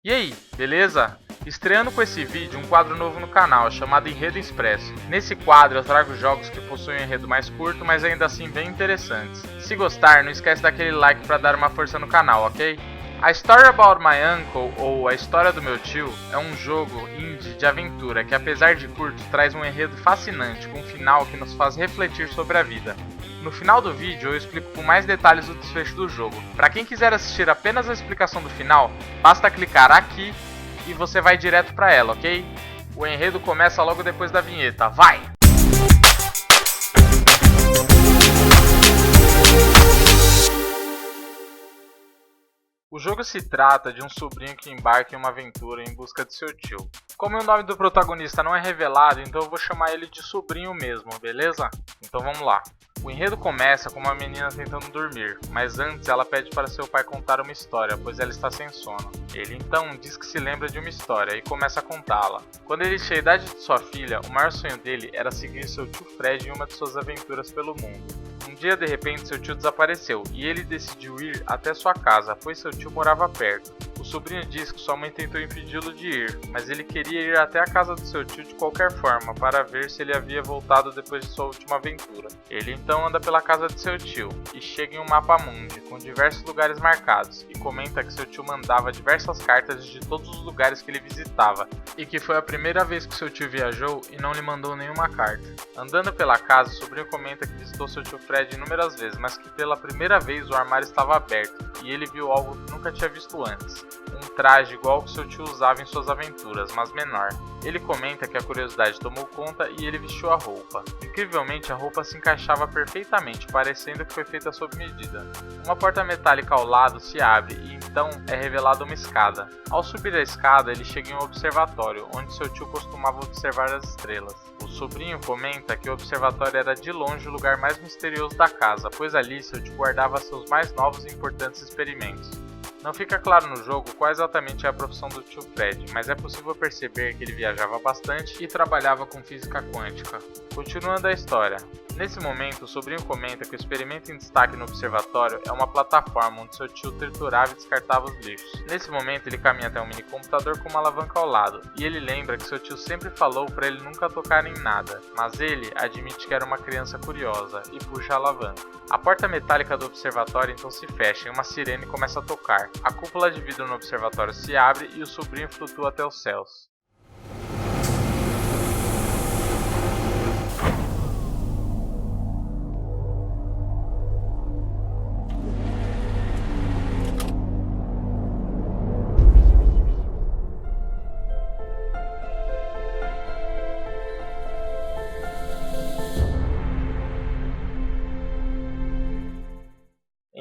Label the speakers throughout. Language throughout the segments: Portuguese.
Speaker 1: E aí, beleza? Estreando com esse vídeo um quadro novo no canal chamado Enredo Expresso. Nesse quadro eu trago jogos que possuem um enredo mais curto, mas ainda assim bem interessantes. Se gostar, não esquece daquele like para dar uma força no canal, ok? A Story About My Uncle, ou A História do Meu Tio, é um jogo indie de aventura que, apesar de curto, traz um enredo fascinante com um final que nos faz refletir sobre a vida. No final do vídeo eu explico com mais detalhes o desfecho do jogo. Para quem quiser assistir apenas a explicação do final, basta clicar aqui e você vai direto para ela, ok? O enredo começa logo depois da vinheta, vai! O jogo se trata de um sobrinho que embarca em uma aventura em busca de seu tio. Como o nome do protagonista não é revelado, então eu vou chamar ele de sobrinho mesmo, beleza? Então vamos lá. O enredo começa com uma menina tentando dormir, mas antes ela pede para seu pai contar uma história, pois ela está sem sono. Ele então diz que se lembra de uma história e começa a contá-la. Quando ele tinha a idade de sua filha, o maior sonho dele era seguir seu tio Fred em uma de suas aventuras pelo mundo. Um dia, de repente, seu tio desapareceu e ele decidiu ir até sua casa, pois seu tio morava perto. O sobrinho diz que sua mãe tentou impedi-lo de ir, mas ele queria ir até a casa do seu tio de qualquer forma para ver se ele havia voltado depois de sua última aventura. Ele então anda pela casa de seu tio e chega em um mapa mundi com diversos lugares marcados e comenta que seu tio mandava diversas cartas de todos os lugares que ele visitava e que foi a primeira vez que seu tio viajou e não lhe mandou nenhuma carta. Andando pela casa, o sobrinho comenta que visitou seu tio Fred inúmeras vezes, mas que pela primeira vez o armário estava aberto e ele viu algo que nunca tinha visto antes. Um traje igual ao que seu tio usava em suas aventuras, mas menor. Ele comenta que a curiosidade tomou conta e ele vestiu a roupa. Incrivelmente, a roupa se encaixava perfeitamente, parecendo que foi feita sob medida. Uma porta metálica ao lado se abre e então é revelada uma escada. Ao subir a escada, ele chega em um observatório, onde seu tio costumava observar as estrelas. O sobrinho comenta que o observatório era de longe o lugar mais misterioso da casa, pois ali seu tio guardava seus mais novos e importantes experimentos. Não fica claro no jogo qual exatamente é a profissão do tio Fred, mas é possível perceber que ele viajava bastante e trabalhava com física quântica. Continuando a história. Nesse momento, o sobrinho comenta que o experimento em destaque no observatório é uma plataforma onde seu tio triturava e descartava os lixos. Nesse momento, ele caminha até um mini computador com uma alavanca ao lado, e ele lembra que seu tio sempre falou para ele nunca tocar em nada, mas ele admite que era uma criança curiosa e puxa a alavanca. A porta metálica do observatório então se fecha e uma sirene começa a tocar. A cúpula de vidro no observatório se abre e o sobrinho flutua até os céus.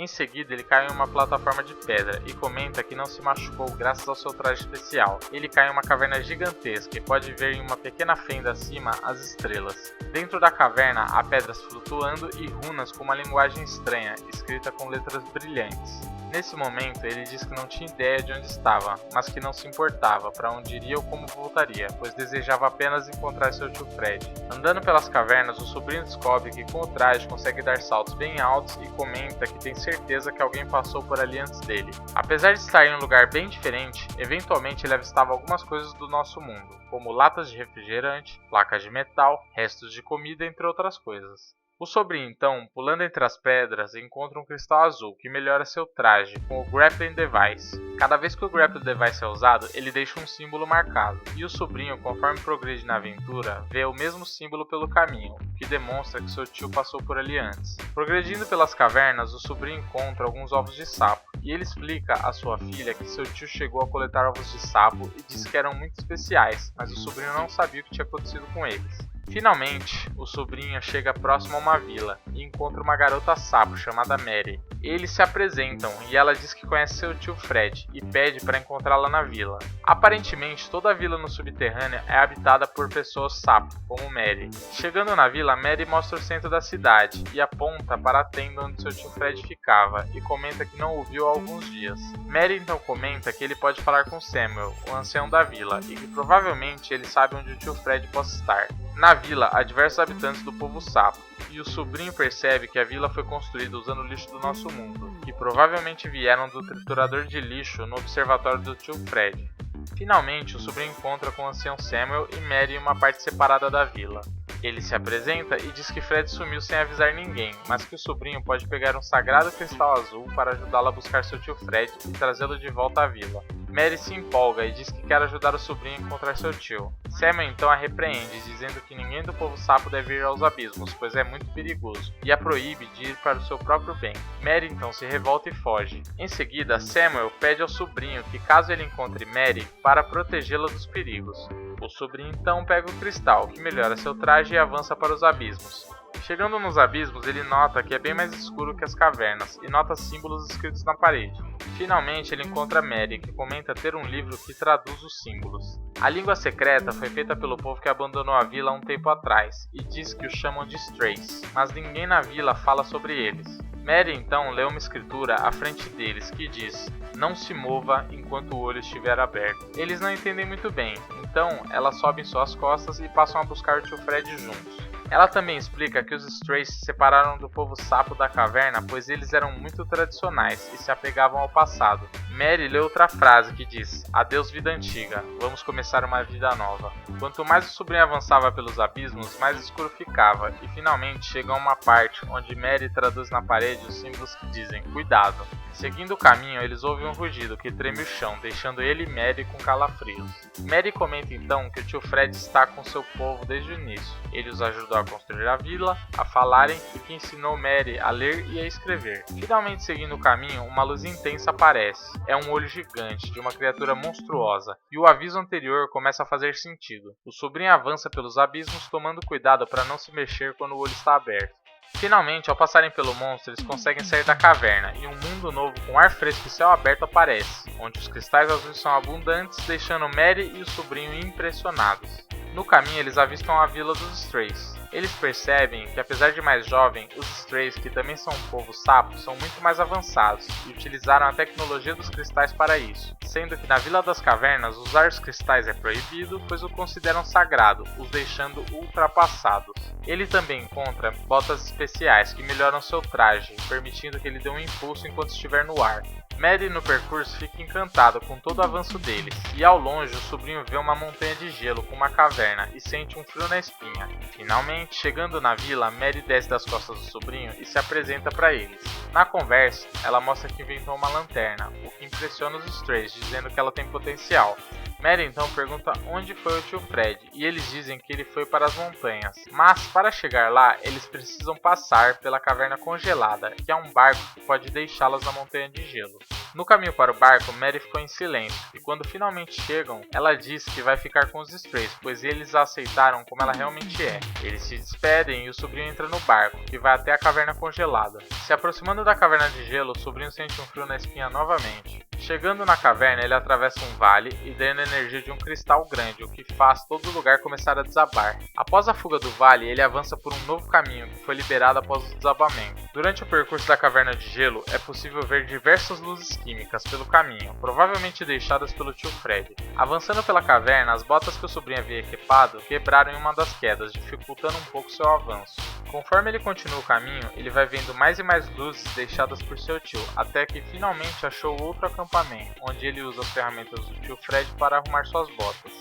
Speaker 1: Em seguida, ele cai em uma plataforma de pedra e comenta que não se machucou graças ao seu traje especial. Ele cai em uma caverna gigantesca e pode ver em uma pequena fenda acima as estrelas. Dentro da caverna há pedras flutuando e runas com uma linguagem estranha, escrita com letras brilhantes. Nesse momento, ele diz que não tinha ideia de onde estava, mas que não se importava para onde iria ou como voltaria, pois desejava apenas encontrar seu tio Fred. Andando pelas cavernas, o sobrinho descobre que com o traje consegue dar saltos bem altos e comenta que tem certeza que alguém passou por ali antes dele. Apesar de estar em um lugar bem diferente, eventualmente ele avistava algumas coisas do nosso mundo, como latas de refrigerante, placas de metal, restos de comida, entre outras coisas. O sobrinho, então, pulando entre as pedras, encontra um cristal azul que melhora seu traje com o Grappling Device. Cada vez que o Grappling Device é usado, ele deixa um símbolo marcado, e o sobrinho, conforme progride na aventura, vê o mesmo símbolo pelo caminho, o que demonstra que seu tio passou por ali antes. Progredindo pelas cavernas, o sobrinho encontra alguns ovos de sapo, e ele explica à sua filha que seu tio chegou a coletar ovos de sapo e disse que eram muito especiais, mas o sobrinho não sabia o que tinha acontecido com eles. Finalmente, o sobrinho chega próximo a uma vila e encontra uma garota sapo chamada Mary. Eles se apresentam e ela diz que conhece seu tio Fred e pede para encontrá-la na vila. Aparentemente, toda a vila no subterrâneo é habitada por pessoas sapo, como Mary. Chegando na vila, Mary mostra o centro da cidade e aponta para a tenda onde seu tio Fred ficava e comenta que não o viu há alguns dias. Mary então comenta que ele pode falar com Samuel, o ancião da vila, e que provavelmente ele sabe onde o tio Fred possa estar. Na vila há diversos habitantes do povo sapo. e o sobrinho percebe que a vila foi construída usando o lixo do nosso mundo, que provavelmente vieram do triturador de lixo no observatório do tio Fred. Finalmente, o sobrinho encontra com o ancião Samuel e Mary em uma parte separada da vila. Ele se apresenta e diz que Fred sumiu sem avisar ninguém, mas que o sobrinho pode pegar um sagrado cristal azul para ajudá-lo a buscar seu tio Fred e trazê-lo de volta à vila. Mary se empolga e diz que quer ajudar o sobrinho a encontrar seu tio. Samuel então a repreende, dizendo que ninguém do povo sapo deve ir aos abismos, pois é muito perigoso, e a proíbe de ir para o seu próprio bem. Mary então se revolta e foge. Em seguida, Samuel pede ao sobrinho que, caso ele encontre Mary, para protegê-la dos perigos. O sobrinho então pega o cristal, que melhora seu traje e avança para os abismos. Chegando nos abismos, ele nota que é bem mais escuro que as cavernas e nota símbolos escritos na parede. Finalmente, ele encontra Mary, que comenta ter um livro que traduz os símbolos. A língua secreta foi feita pelo povo que abandonou a vila há um tempo atrás e diz que os chamam de Strays, mas ninguém na vila fala sobre eles. Mary então lê uma escritura à frente deles que diz: "Não se mova enquanto o olho estiver aberto". Eles não entendem muito bem, então ela sobe em suas costas e passam a buscar o tio Fred juntos. Ela também explica que os Strays se separaram do povo sapo da caverna pois eles eram muito tradicionais e se apegavam ao passado. Mary lê outra frase que diz: "Adeus vida antiga, vamos começar uma vida nova". Quanto mais o sobrinho avançava pelos abismos, mais escuro ficava e finalmente chega a uma parte onde Mary traduz na parede os símbolos que dizem "Cuidado". Seguindo o caminho, eles ouvem um rugido que treme o chão, deixando ele e Mary com calafrios. Mary comenta então que o tio Fred está com seu povo desde o início. Ele os ajudou a construir a vila, a falarem e que ensinou Mary a ler e a escrever. Finalmente, seguindo o caminho, uma luz intensa aparece. É um olho gigante de uma criatura monstruosa, e o aviso anterior começa a fazer sentido. O sobrinho avança pelos abismos, tomando cuidado para não se mexer quando o olho está aberto. Finalmente, ao passarem pelo monstro, eles conseguem sair da caverna e um mundo novo com ar fresco e céu aberto aparece, onde os cristais azuis são abundantes, deixando Mary e o sobrinho impressionados. No caminho, eles avistam a vila dos Strays. Eles percebem que, apesar de mais jovem, os Strays, que também são um povo sapo, são muito mais avançados e utilizaram a tecnologia dos cristais para isso, sendo que na Vila das Cavernas usar os cristais é proibido, pois o consideram sagrado, os deixando ultrapassados. Ele também encontra botas especiais que melhoram seu traje, permitindo que ele dê um impulso enquanto estiver no ar. Mary no percurso fica encantado com todo o avanço deles, e ao longe o sobrinho vê uma montanha de gelo com uma caverna e sente um frio na espinha. Finalmente, chegando na vila, Mary desce das costas do sobrinho e se apresenta para eles. Na conversa, ela mostra que inventou uma lanterna, o que impressiona os Strays, dizendo que ela tem potencial. Mary então pergunta onde foi o tio Fred, e eles dizem que ele foi para as montanhas. Mas para chegar lá, eles precisam passar pela caverna congelada, que é um barco que pode deixá-las na montanha de gelo. No caminho para o barco, Mary ficou em silêncio, e quando finalmente chegam, ela diz que vai ficar com os Strays, pois eles a aceitaram como ela realmente é. Eles se despedem e o sobrinho entra no barco, que vai até a caverna congelada. Se aproximando da caverna de gelo, o sobrinho sente um frio na espinha novamente. Chegando na caverna, ele atravessa um vale e drena a energia de um cristal grande, o que faz todo o lugar começar a desabar. Após a fuga do vale, ele avança por um novo caminho que foi liberado após o desabamento. Durante o percurso da caverna de gelo, é possível ver diversas luzes químicas pelo caminho, provavelmente deixadas pelo tio Fred. Avançando pela caverna, as botas que o sobrinho havia equipado quebraram em uma das quedas, dificultando um pouco seu avanço. Conforme ele continua o caminho, ele vai vendo mais e mais luzes deixadas por seu tio, até que finalmente achou outro acampamento, onde ele usa as ferramentas do tio Fred para arrumar suas botas.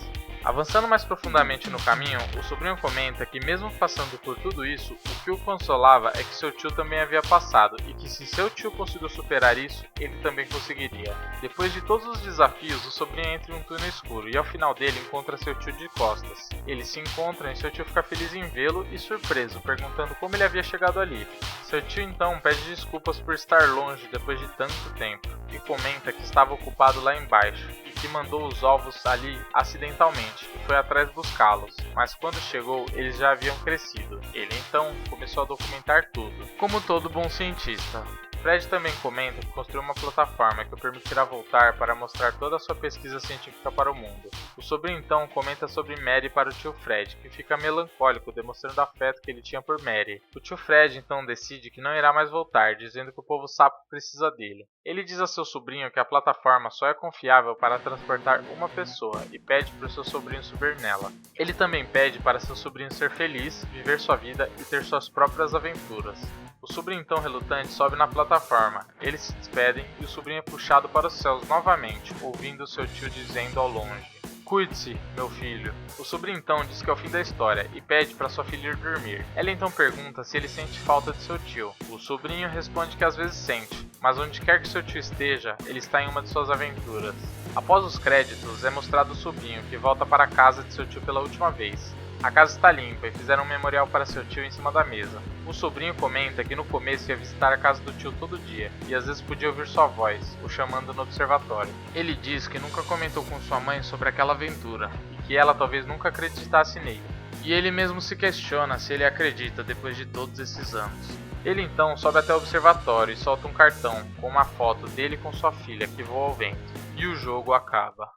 Speaker 1: Avançando mais profundamente no caminho, o sobrinho comenta que mesmo passando por tudo isso, o que o consolava é que seu tio também havia passado e que se seu tio conseguiu superar isso, ele também conseguiria. Depois de todos os desafios, o sobrinho entra em um túnel escuro e ao final dele encontra seu tio de costas. Eles se encontram e seu tio fica feliz em vê-lo e surpreso, perguntando como ele havia chegado ali. Seu tio então pede desculpas por estar longe depois de tanto tempo e comenta que estava ocupado lá embaixo e que mandou os ovos ali acidentalmente e foi atrás buscá-los, mas quando chegou eles já haviam crescido. Ele então começou a documentar tudo, como todo bom cientista. Fred também comenta que construiu uma plataforma que o permitirá voltar para mostrar toda a sua pesquisa científica para o mundo. O sobrinho então comenta sobre Mary para o tio Fred, que fica melancólico, demonstrando o afeto que ele tinha por Mary. O tio Fred então decide que não irá mais voltar, dizendo que o povo sapo precisa dele. Ele diz a seu sobrinho que a plataforma só é confiável para transportar uma pessoa e pede para o seu sobrinho subir nela. Ele também pede para seu sobrinho ser feliz, viver sua vida e ter suas próprias aventuras. O sobrinho então relutante sobe na plataforma, eles se despedem e o sobrinho é puxado para os céus novamente, ouvindo seu tio dizendo ao longe: "Cuide-se, meu filho." O sobrinho então diz que é o fim da história e pede para sua filha ir dormir. Ela então pergunta se ele sente falta de seu tio. O sobrinho responde que às vezes sente, mas onde quer que seu tio esteja, ele está em uma de suas aventuras. Após os créditos, é mostrado o sobrinho que volta para a casa de seu tio pela última vez. A casa está limpa e fizeram um memorial para seu tio em cima da mesa. O sobrinho comenta que no começo ia visitar a casa do tio todo dia e às vezes podia ouvir sua voz, o chamando no observatório. Ele diz que nunca comentou com sua mãe sobre aquela aventura e que ela talvez nunca acreditasse nele. E ele mesmo se questiona se ele acredita depois de todos esses anos. Ele então sobe até o observatório e solta um cartão com uma foto dele com sua filha que voa ao vento. E o jogo acaba.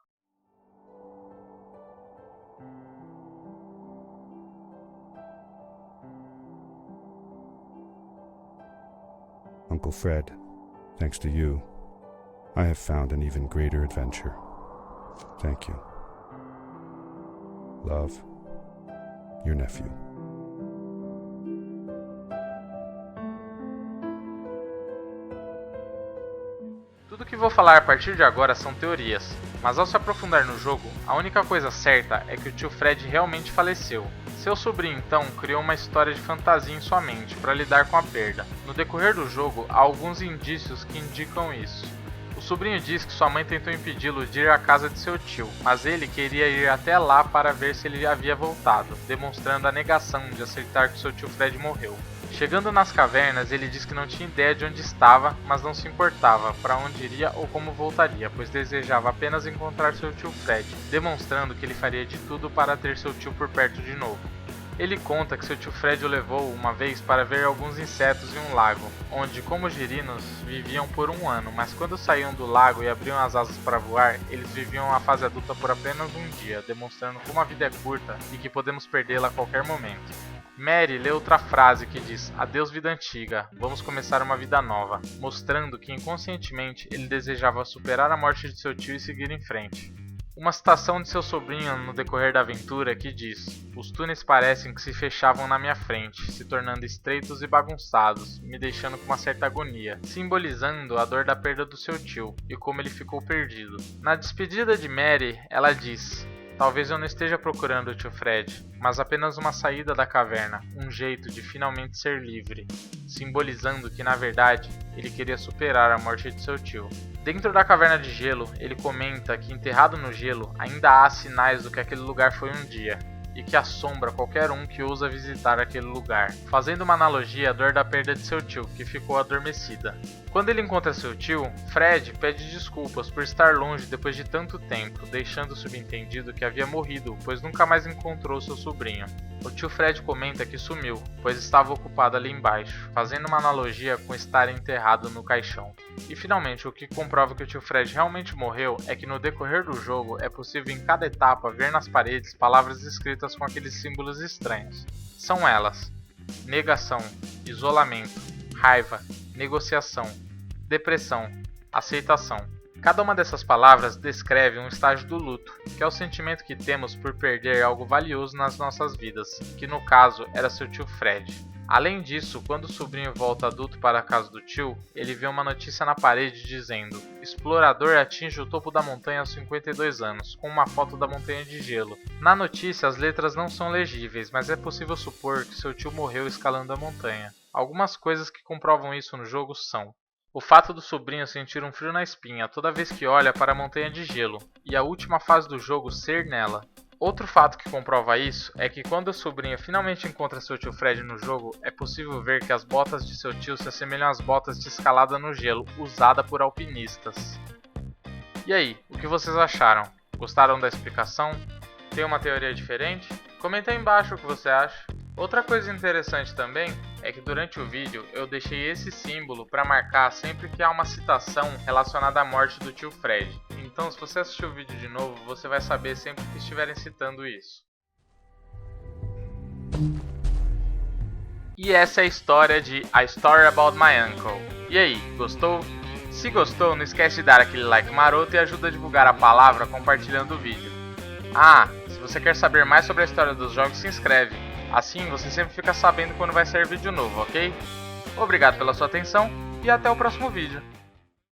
Speaker 2: Uncle Fred, thanks to you, I have found an even greater adventure. Thank you. Love, your nephew.
Speaker 1: Tudo que vou falar a partir de agora são teorias, mas ao se aprofundar no jogo, a única coisa certa é que o tio Fred realmente faleceu. Seu sobrinho então criou uma história de fantasia em sua mente para lidar com a perda. No decorrer do jogo, há alguns indícios que indicam isso. O sobrinho diz que sua mãe tentou impedi-lo de ir à casa de seu tio, mas ele queria ir até lá para ver se ele havia voltado, demonstrando a negação de aceitar que seu tio Fred morreu. Chegando nas cavernas, ele diz que não tinha ideia de onde estava, mas não se importava para onde iria ou como voltaria, pois desejava apenas encontrar seu tio Fred, demonstrando que ele faria de tudo para ter seu tio por perto de novo. Ele conta que seu tio Fred o levou uma vez para ver alguns insetos em um lago, onde, como girinos, viviam por um ano, mas quando saíam do lago e abriam as asas para voar, eles viviam a fase adulta por apenas um dia, demonstrando como a vida é curta e que podemos perdê-la a qualquer momento. Mary lê outra frase que diz: "Adeus vida antiga, vamos começar uma vida nova", mostrando que inconscientemente ele desejava superar a morte de seu tio e seguir em frente. Uma citação de seu sobrinho no decorrer da aventura que diz: "Os túneis parecem que se fechavam na minha frente, se tornando estreitos e bagunçados, me deixando com uma certa agonia", simbolizando a dor da perda do seu tio e como ele ficou perdido. Na despedida de Mary, ela diz: "Talvez eu não esteja procurando o tio Fred, mas apenas uma saída da caverna, um jeito de finalmente ser livre", simbolizando que na verdade ele queria superar a morte de seu tio. Dentro da caverna de gelo, ele comenta que enterrado no gelo ainda há sinais do que aquele lugar foi um dia, e que assombra qualquer um que ousa visitar aquele lugar, fazendo uma analogia à dor da perda de seu tio, que ficou adormecida. Quando ele encontra seu tio, Fred pede desculpas por estar longe depois de tanto tempo, deixando subentendido que havia morrido, pois nunca mais encontrou seu sobrinho. O tio Fred comenta que sumiu, pois estava ocupado ali embaixo, fazendo uma analogia com estar enterrado no caixão. E finalmente, o que comprova que o tio Fred realmente morreu é que no decorrer do jogo é possível em cada etapa ver nas paredes palavras escritas com aqueles símbolos estranhos. São elas: negação, isolamento, raiva, negociação, depressão, aceitação. Cada uma dessas palavras descreve um estágio do luto, que é o sentimento que temos por perder algo valioso nas nossas vidas, que no caso era seu tio Fred. Além disso, quando o sobrinho volta adulto para a casa do tio, ele vê uma notícia na parede dizendo: "Explorador atinge o topo da montanha aos 52 anos", com uma foto da montanha de gelo. Na notícia, as letras não são legíveis, mas é possível supor que seu tio morreu escalando a montanha. Algumas coisas que comprovam isso no jogo são: o fato do sobrinho sentir um frio na espinha toda vez que olha para a montanha de gelo, e a última fase do jogo ser nela. Outro fato que comprova isso é que quando o sobrinho finalmente encontra seu tio Fred no jogo, é possível ver que as botas de seu tio se assemelham às botas de escalada no gelo, usada por alpinistas. E aí, o que vocês acharam? Gostaram da explicação? Tem uma teoria diferente? Comenta aí embaixo o que você acha. Outra coisa interessante também é que durante o vídeo eu deixei esse símbolo para marcar sempre que há uma citação relacionada à morte do tio Fred. Então, se você assistir o vídeo de novo, você vai saber sempre que estiverem citando isso. E essa é a história de A Story About My Uncle. E aí, gostou? Se gostou, não esquece de dar aquele like maroto e ajuda a divulgar a palavra compartilhando o vídeo. Ah, se você quer saber mais sobre a história dos jogos, se inscreve. Assim você sempre fica sabendo quando vai sair vídeo novo, ok? Obrigado pela sua atenção e até o próximo vídeo.